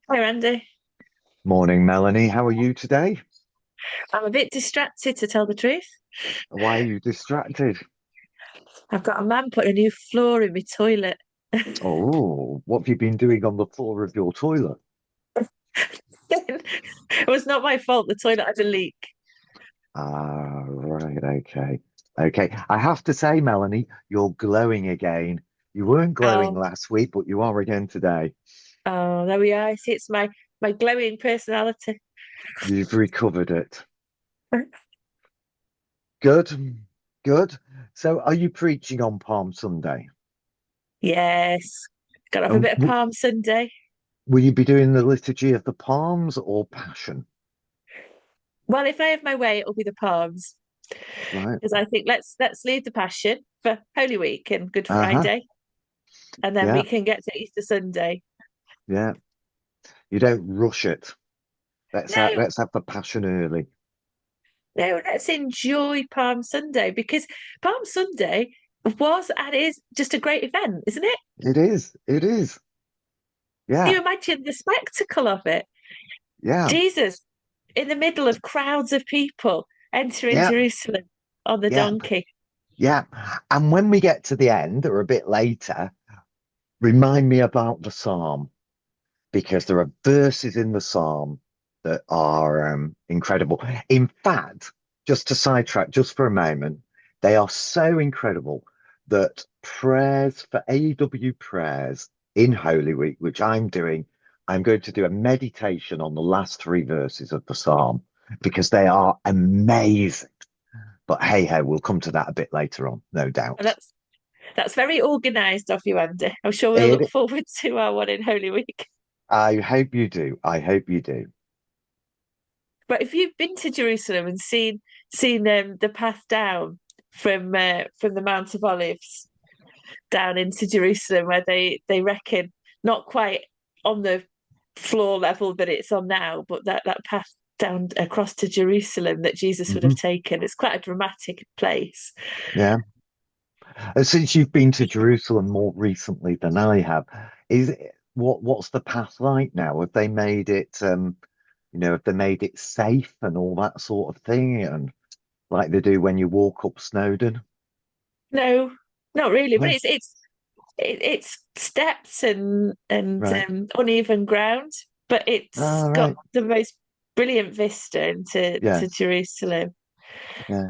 Hi, Andy. Morning, Melanie. How are you today? I'm a bit distracted to tell the truth. Why are you distracted? I've got a man putting a new floor in my toilet. Oh, what have you been doing on the floor of your toilet? It was not my fault. The toilet had a leak. Ah, right, okay. Okay. I have to say, Melanie, you're glowing again. You weren't glowing Oh, last week, but you are again today. oh, there we are. See, it's my glowing personality. You've recovered it. Good, good. So, are you preaching on Palm Sunday? Yes, gotta have a And bit of Palm Sunday. will you be doing the Liturgy of the Palms or Passion? Well, if I have my way, it'll be the Palms Right. because I think let's leave the Passion for Holy Week and Good Uh-huh. Friday, and then we Yeah, can get to Easter Sunday. yeah. You don't rush it. No, Let's have the Passion early. no, let's enjoy Palm Sunday because Palm Sunday was and is just a great event, isn't it? It is. It is. Can Yeah. you imagine the spectacle of it? Yeah. Jesus in the middle of crowds of people entering Yeah. Jerusalem on the Yeah. donkey. Yeah. And when we get to the end or a bit later, remind me about the psalm because there are verses in the psalm that are incredible. In fact, just to sidetrack just for a moment, they are so incredible that prayers for AEW prayers in Holy Week, which I'm doing, I'm going to do a meditation on the last three verses of the psalm because they are amazing. But hey, hey, we'll come to that a bit later on, no And doubt. that's very organised of you, Andy. I'm sure we'll look It, forward to our one in Holy Week. I hope you do. I hope you do. But if you've been to Jerusalem and seen the path down from the Mount of Olives down into Jerusalem, where they reckon not quite on the floor level that it's on now, but that path down across to Jerusalem that Jesus would have Hmm. taken. It's quite a dramatic place. Yeah. Since you've been to Jerusalem more recently than I have, what's the path like now? Have they made it have they made it safe and all that sort of thing and like they do when you walk up Snowdon? No, not really, but No. it's steps and Right. uneven ground, but it's All got right. the most brilliant vista to Yes. Jerusalem. Yeah.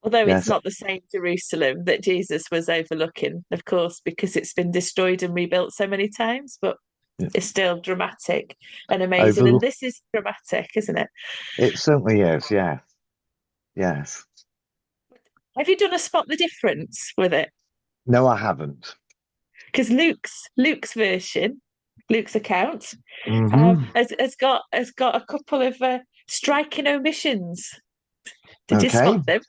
Although it's Yes. not the same Jerusalem that Jesus was overlooking, of course, because it's been destroyed and rebuilt so many times, but Yeah. it's still dramatic and amazing. And Overlook. this is dramatic, isn't it? It certainly is. Yes. Yes. Have you done a spot the difference with it? No, I haven't. Because Luke's version, Luke's account, Hmm. has got a couple of striking omissions. Did you Okay. spot them?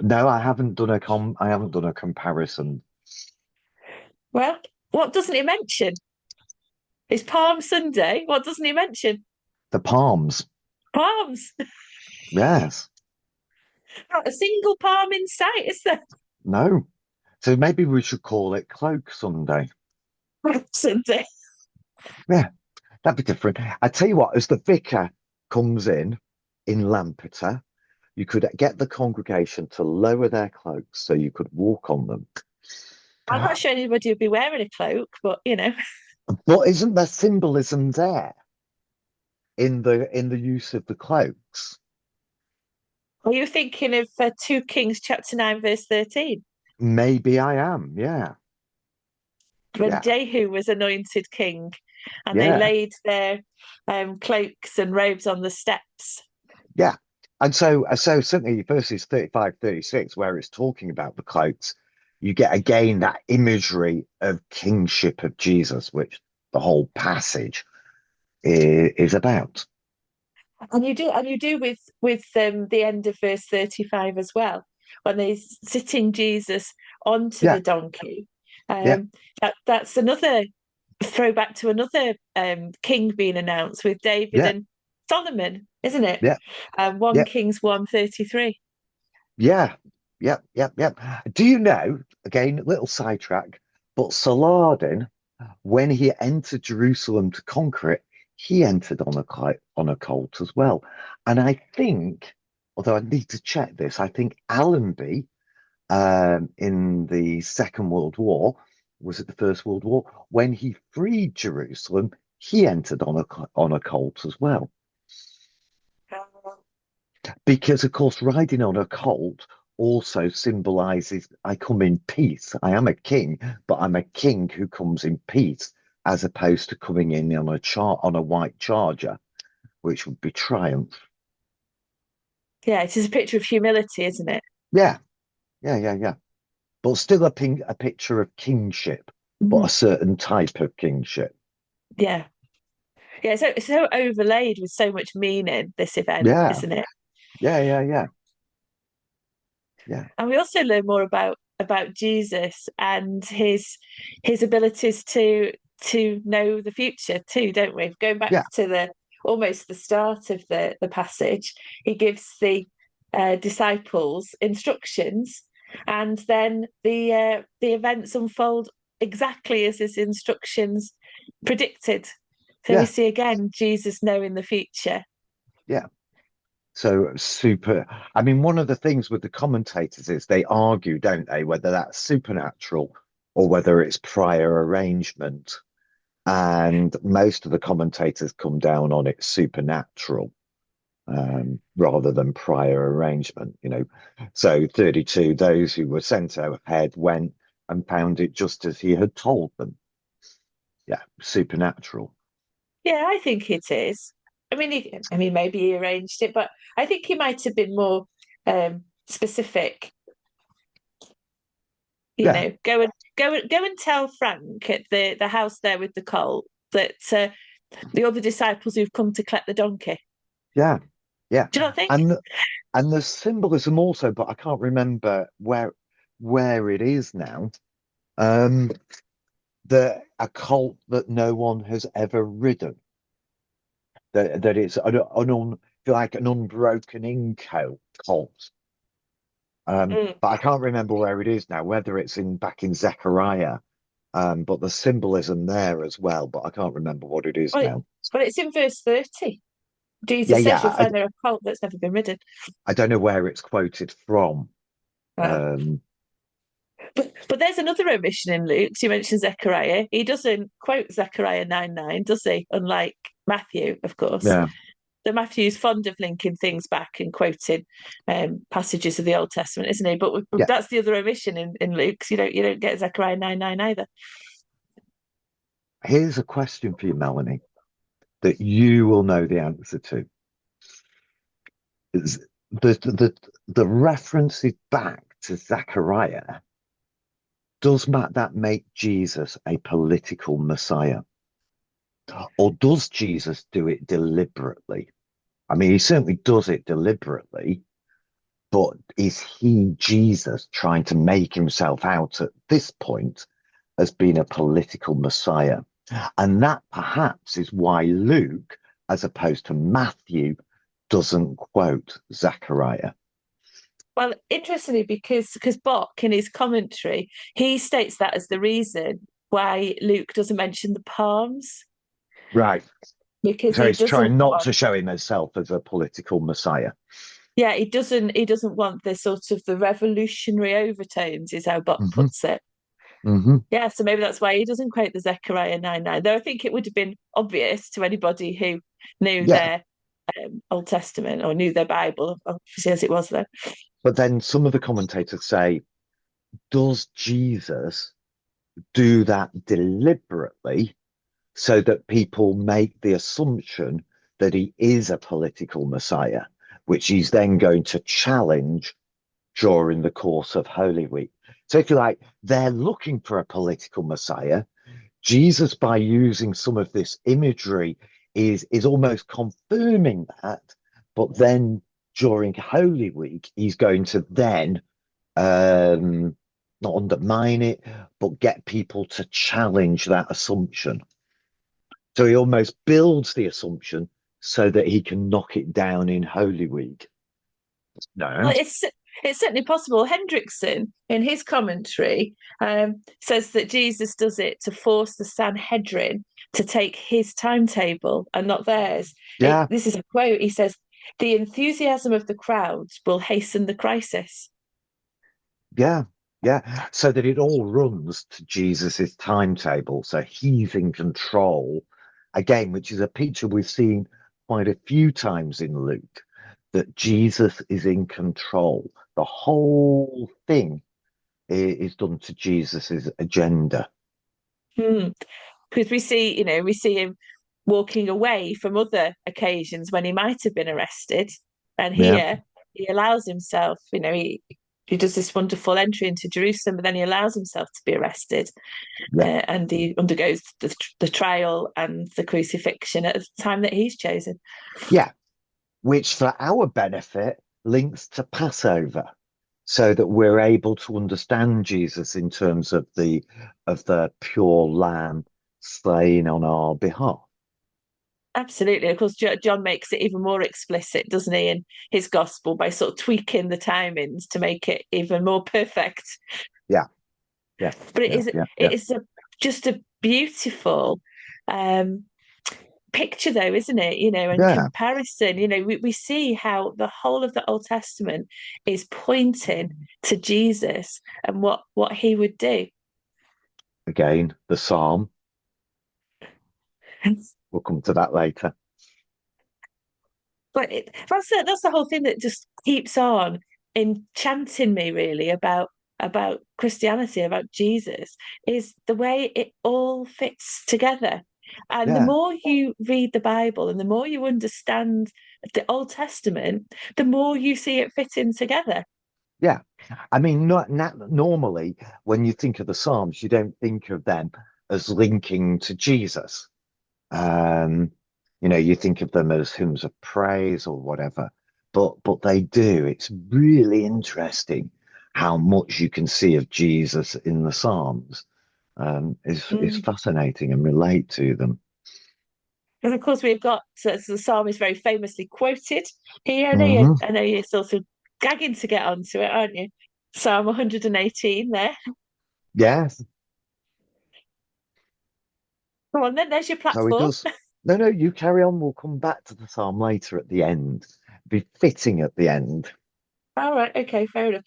No, I haven't done a comparison. Well, what doesn't he mention? It's Palm Sunday. What doesn't he mention? The palms. Palms. Yes. Not a single palm in sight, is there? No. So maybe we should call it Cloak Sunday. Palm Sunday. Yeah, that'd be different. I tell you what, as the vicar comes in Lampeter, you could get the congregation to lower their cloaks so you could walk on them. I'm not sure anybody would be wearing a cloak, but But isn't there symbolism there in the use of the cloaks? are you thinking of 2 Kings chapter 9, verse 13? Maybe I am. Yeah, When yeah, Jehu was anointed king and they yeah, laid their cloaks and robes on the steps. yeah. And so certainly verses 35, 36, where it's talking about the cloaks, you get again that imagery of kingship of Jesus, which the whole passage is about. And you do with the end of verse 35 as well, when they're sitting Jesus onto Yeah, the donkey. yeah, That's another throwback to another king being announced with David yeah, and Solomon, isn't it? yeah, 1 yeah, Kings 1:33. yeah, yeah, yeah, yeah. Do you know, again, little sidetrack, but Saladin, when he entered Jerusalem to conquer it, he entered on a cult as well. And I think, although I need to check this, I think Allenby in the Second World War, was it the First World War? When he freed Jerusalem, he entered on a colt as well. Because, of course, riding on a colt also symbolizes I come in peace. I am a king, but I'm a king who comes in peace, as opposed to coming in on a white charger, which would be triumph. Yeah, it is a picture of humility, isn't it? Yeah, yeah. But still a picture of kingship, but a Mhm. certain type of kingship. Yeah. Yeah, so it's so overlaid with so much meaning, this event, Yeah, isn't it? yeah. Yeah, And we also learn more about Jesus and his abilities to know the future too, don't we? Going back yeah, to the almost the start of the passage, he gives the disciples instructions, and then the events unfold exactly as his instructions predicted. So we yeah, see again Jesus knowing the future. yeah. So super. I mean, one of the things with the commentators is they argue, don't they, whether that's supernatural or whether it's prior arrangement. And most of the commentators come down on it supernatural, rather than prior arrangement, you know. So 32, those who were sent ahead went and found it just as he had told them. Yeah, supernatural. Yeah, I think it is. I mean, maybe he arranged it, but I think he might have been more specific. You Yeah, know, go and tell Frank at the house there with the colt that the other disciples who've come to collect the donkey. yeah, yeah. Do you not think? And and the symbolism also, but I can't remember where it is now. Um, the a cult that no one has ever ridden. That it's like an unbroken cult. Mm. But I can't remember where it is now, whether it's in back in Zechariah. But the symbolism there as well, but I can't remember what it is Well, now. it's in verse 30. Yeah, Jesus says you'll yeah. find there a colt that's never been ridden. I don't know where it's quoted from. Uh, Um, but there's another omission in Luke. So you mentioned Zechariah. He doesn't quote Zechariah 9:9, does he? Unlike Matthew, of course. yeah, So Matthew's fond of linking things back and quoting passages of the Old Testament, isn't he? But yeah. that's the other omission in Luke. So you don't get Zechariah 9:9 either. Here's a question for you, Melanie, that you will know the answer to. Is the references back to Zechariah, that make Jesus a political Messiah? Or does Jesus do it deliberately? I mean, he certainly does it deliberately, but is he, Jesus, trying to make himself out at this point as being a political Messiah? And that perhaps is why Luke, as opposed to Matthew, doesn't quote Zechariah. Well, interestingly, because Bock in his commentary he states that as the reason why Luke doesn't mention the palms Right. because So he he's doesn't trying not want to show himself as a political Messiah. yeah he doesn't want the sort of the revolutionary overtones is how Bock Hmm. puts it. Hmm. Yeah, so maybe that's why he doesn't quote the Zechariah 9:9. Though I think it would have been obvious to anybody who knew Yeah. their Old Testament or knew their Bible, obviously as it was then. But then some of the commentators say, does Jesus do that deliberately so that people make the assumption that he is a political Messiah, which he's then going to challenge during the course of Holy Week? So, if you like, they're looking for a political Messiah. Jesus, by using some of this imagery, is almost confirming that. But then during Holy Week, he's going to then um, not undermine it, but get people to challenge that assumption. So he almost builds the assumption so that he can knock it down in Holy Week. Well, No. It's certainly possible. Hendrickson, in his commentary, says that Jesus does it to force the Sanhedrin to take his timetable and not theirs. Yeah, This is a quote. He says, "The enthusiasm of the crowds will hasten the crisis." yeah, yeah. So that it all runs to Jesus's timetable. So he's in control again, which is a picture we've seen quite a few times in Luke, that Jesus is in control. The whole thing is done to Jesus's agenda. Hmm. Because we see him walking away from other occasions when he might have been arrested, and Yeah, here he allows himself. He does this wonderful entry into Jerusalem, but then he allows himself to be arrested, yeah, and he undergoes the trial and the crucifixion at the time that he's chosen. yeah. Which for our benefit links to Passover, so that we're able to understand Jesus in terms of the pure lamb slain on our behalf. Absolutely. Of course, John makes it even more explicit, doesn't he, in his gospel by sort of tweaking the timings to make it even more perfect. Yeah, yeah, But yeah, yeah, it yeah, is just a beautiful um, picture, though, isn't it? And yeah. comparison. We see how the whole of the Old Testament is pointing to Jesus and what he would do. Again, the psalm. We'll come to that later. But that's the whole thing that just keeps on enchanting me, really, about Christianity, about Jesus, is the way it all fits together. And the Yeah, more you read the Bible and the more you understand the Old Testament, the more you see it fitting together. yeah. I mean, not normally when you think of the Psalms, you don't think of them as linking to Jesus. Um, you think of them as hymns of praise or whatever, but they do. It's really interesting how much you can see of Jesus in the Psalms. Is Mm. fascinating and relate to them. And of course, we've got so the psalm is very famously quoted here. Hmm. I know you're sort of gagging to get onto it, aren't you? Psalm 118 there. Yes, Come on, then there's your so he platform. does. No, no, you carry on. We'll come back to the Psalm later at the end. Be fitting at the end. All right, okay, fair enough.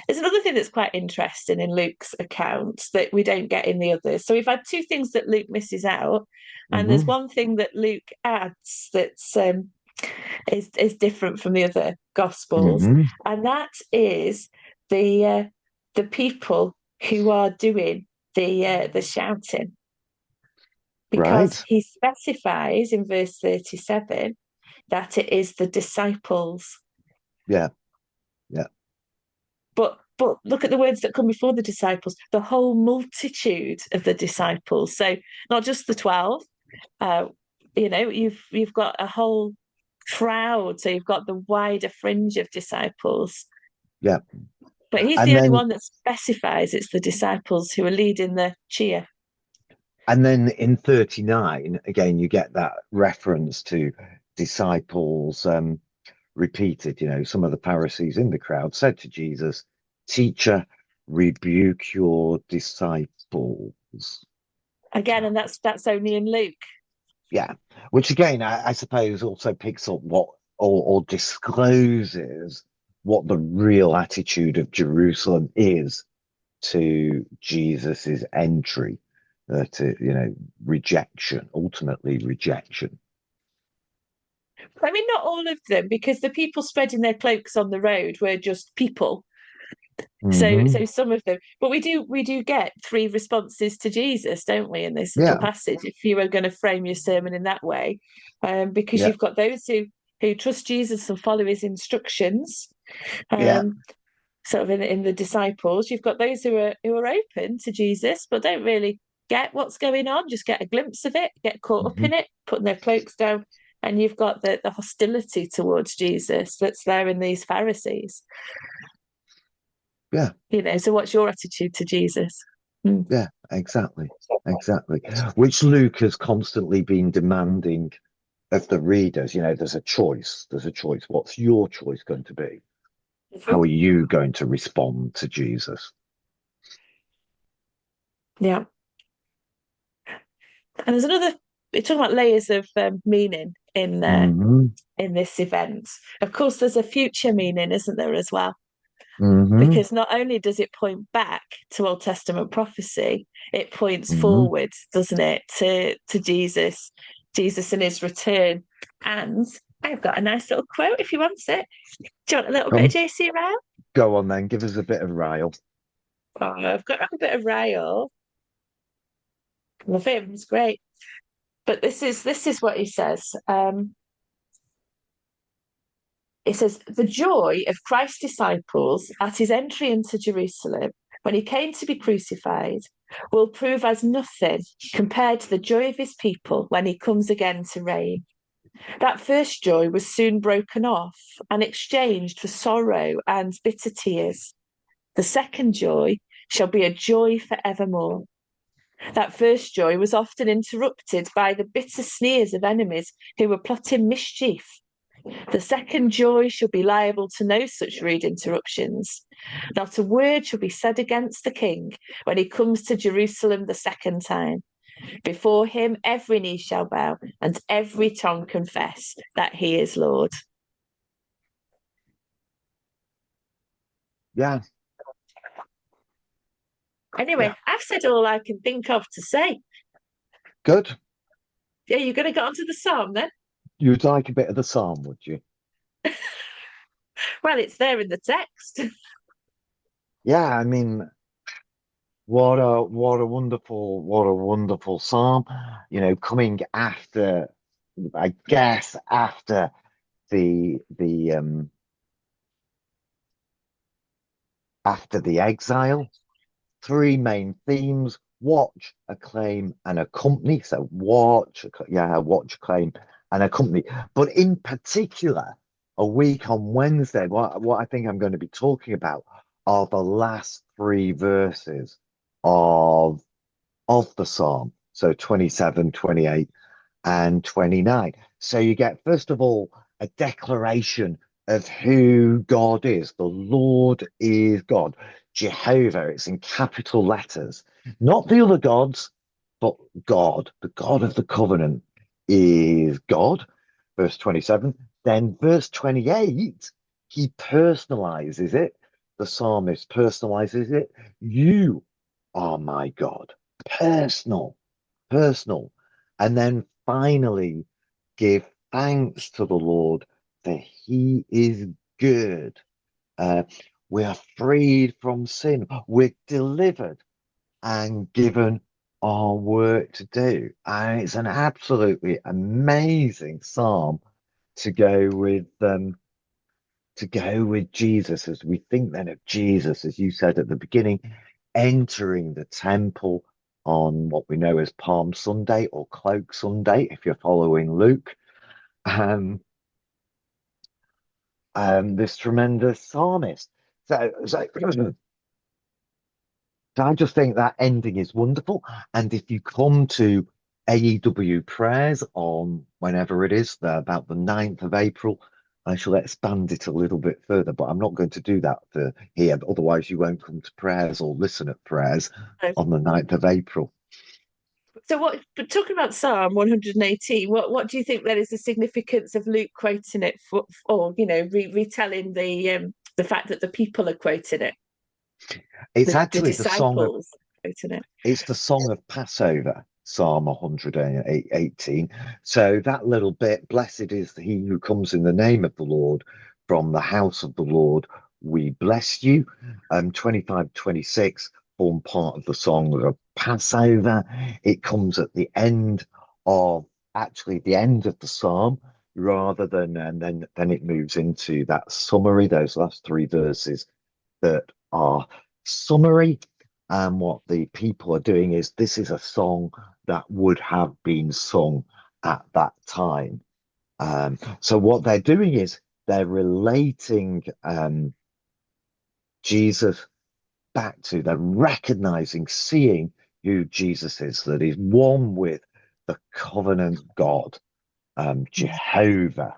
There's another thing that's quite interesting in Luke's account that we don't get in the others. So we've had two things that Luke misses out, and there's Hmm. one thing that Luke adds that's is different from the other gospels, Hmm. and that is the people who are doing the shouting, because Right. he specifies in verse 37 that it is the disciples. Yeah. Yeah. But look at the words that come before the disciples, the whole multitude of the disciples. So not just the 12. Uh, you've got a whole crowd. So you've got the wider fringe of disciples. Yeah. But he's And the only then one that specifies it's the disciples who are leading the cheer. And then in 39, again, you get that reference to disciples repeated. Some of the Pharisees in the crowd said to Jesus, Teacher, rebuke your disciples. Again, and that's only in Luke. Yeah, which again, I suppose also picks up what or discloses what the real attitude of Jerusalem is to Jesus's entry, to rejection, ultimately rejection. I mean, not all of them, because the people spreading their cloaks on the road were just people. So Hmm. some of them, but we do get three responses to Jesus, don't we, in this little Yeah, passage? If you were going to frame your sermon in that way, because yeah, you've got those who trust Jesus and follow his instructions, yeah. um, sort of in the disciples. You've got those who are open to Jesus, but don't really get what's going on, just get a glimpse of it, get caught up Hmm. in it, putting their cloaks down. And you've got the hostility towards Jesus that's there in these Pharisees. Yeah, So what's your attitude to Jesus? Mm. yeah, exactly, exactly. Which Luke has constantly been demanding of the readers. There's a choice. There's a choice. What's your choice going to be? How are you going to respond to Jesus? Yeah. And there's another, we're talking about layers of meaning Hmm. in this event. Of course, there's a future meaning, isn't there, as well? Hmm. Because not only does it point back to Old Testament prophecy, it points Hmm. forward, doesn't it, to Jesus, Jesus and his return. And I've got a nice little quote if you want it. Do you want a little bit of Come, JC Ryle? go on then, give us a bit of rile. Oh, I've got a bit of Ryle. My favourite's great. But this is what he says. It says, the joy of Christ's disciples at his entry into Jerusalem when he came to be crucified will prove as nothing compared to the joy of his people when he comes again to reign. That first joy was soon broken off and exchanged for sorrow and bitter tears. The second joy shall be a joy for evermore. That first joy was often interrupted by the bitter sneers of enemies who were plotting mischief. The second joy shall be liable to no such rude interruptions. Not a word shall be said against the king when he comes to Jerusalem the second time. Before him, every knee shall bow and every tongue confess that he is Lord. Yeah, Anyway, yeah, I've said all I can think of to say. good. Yeah, you're going to get onto the psalm then? You'd like a bit of the psalm, would you? Well, it's there in the text. Yeah, I mean, what a wonderful psalm. Coming after, I guess, after the after the exile. Three main themes: watch, acclaim, and accompany. So watch, acclaim, and accompany. But in particular, a week on Wednesday, what I think I'm going to be talking about are the last three verses of of the psalm. So 27, 28, and 29. So you get, first of all, a declaration of who God is. The Lord is God. Jehovah, it's in capital letters. Not the other gods, but God. The God of the covenant is God. Verse 27. Then verse 28, he personalizes it. The psalmist personalizes it. You are my God. Personal, personal. And then finally, give thanks to the Lord, for he is good. Uh, we are freed from sin. We're delivered and given our work to do. And it's an absolutely amazing psalm to go with Jesus, as we think then of Jesus, as you said at the beginning, entering the temple on what we know as Palm Sunday or Cloak Sunday, if you're following Luke, and this tremendous psalmist. So So I just think that ending is wonderful. And if you come to AEW prayers on whenever it is, about the 9th of April, I shall expand it a little bit further, but I'm not going to do that for here. Otherwise, you won't come to prayers or listen at prayers on the 9th of April. So what, but talking about Psalm 118, what do you think then is the significance of Luke quoting it for, or retelling the fact that the people are quoting it, It's the actually disciples quoting it? it's the song of Passover, Psalm 118. So that little bit, blessed is he who comes in the name of the Lord, from the house of the Lord, we bless you. 25, 26 form part of the song of Passover. It comes at the end of, actually the end of the psalm, rather than, and then it moves into that summary, those last three verses that are summary. And what the people are doing is, this is a song that would have been sung at that time. So what they're doing is they're relating Jesus back to, they're recognizing, seeing who Jesus is, that he's one with the covenant God, Jehovah.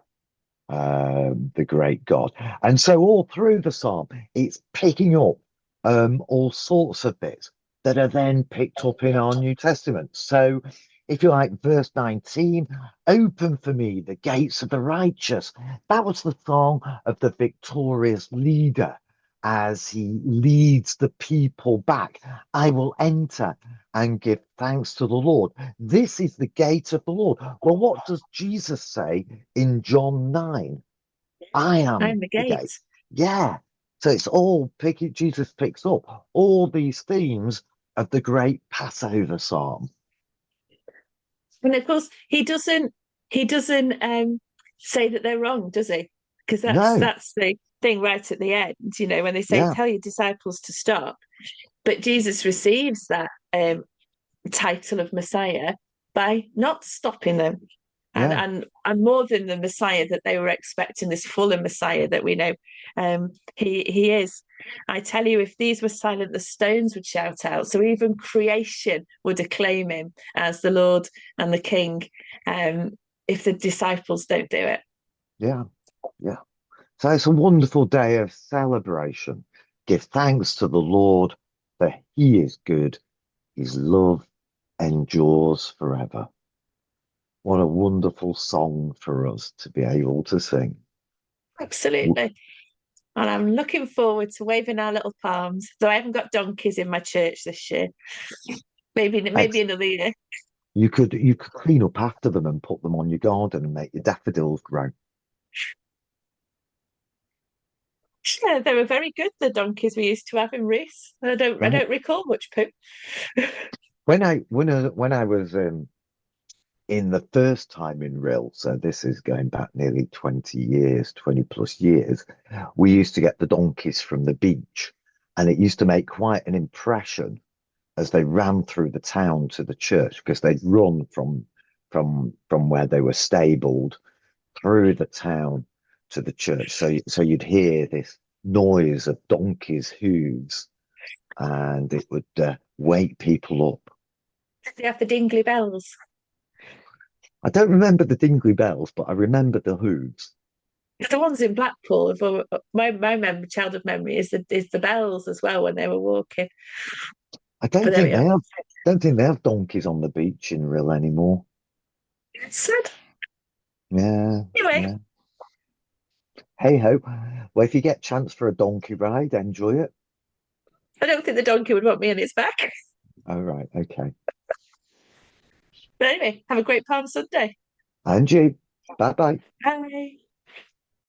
the great God. And so all through the psalm, it's picking up all sorts of bits that are then picked up in our New Testament. So if you like, verse 19, open for me the gates of the righteous. That was the song of the victorious leader as he leads the people back. I will enter and give thanks to the Lord. This is the gate of the Lord. Well, what does Jesus say in John 9? I am I'm the the gate. gate. Yeah. So it's all picking, Jesus picks up all these themes of the great Passover psalm. And of course, he doesn't say that they're wrong, does he? Because that's No. that's the thing right at the end, when they say, Yeah. tell your disciples to stop. But Jesus receives that title of Messiah by not stopping them. And Yeah. and and more than the Messiah that they were expecting, this fuller Messiah that we know he is. I tell you, if these were silent, the stones would shout out. So even creation would acclaim him as the Lord and the King, if the disciples don't do it. Yeah. Yeah. So it's a wonderful day of celebration. Give thanks to the Lord, for he is good. His love endures forever. What a wonderful song for us to be able to sing. Absolutely. And I'm looking forward to waving our little palms. Though I haven't got donkeys in my church this year. Maybe Ex- another year. you could clean up after them and put them on your garden and make your daffodils grow. Yeah, they were very good, the donkeys we used to have in Reese. I Right. don't recall much poo. When I was in the first time in Rill, so this is going back nearly 20 years, 20 plus years, we used to get the donkeys from the beach, and it used to make quite an impression as they ran through the town to the church because they'd run from where they were stabled through the town to the church. So you'd hear this noise of donkeys' hooves, and it would wake people up. They have the dingly bells. I don't remember the dingley bells, but I remember the hooves. The ones in Blackpool, my childhood memory is the bells as well when they were walking. I don't But there think we they are. have. Don't think they have donkeys on the beach in Rill anymore. Sad. Yeah, Anyway, yeah. Hey ho. Well, if you get chance for a donkey ride, enjoy it. I don't think the donkey would want me on its back. All right, okay. But anyway, have a great Palm Sunday. And you. Bye bye. Bye.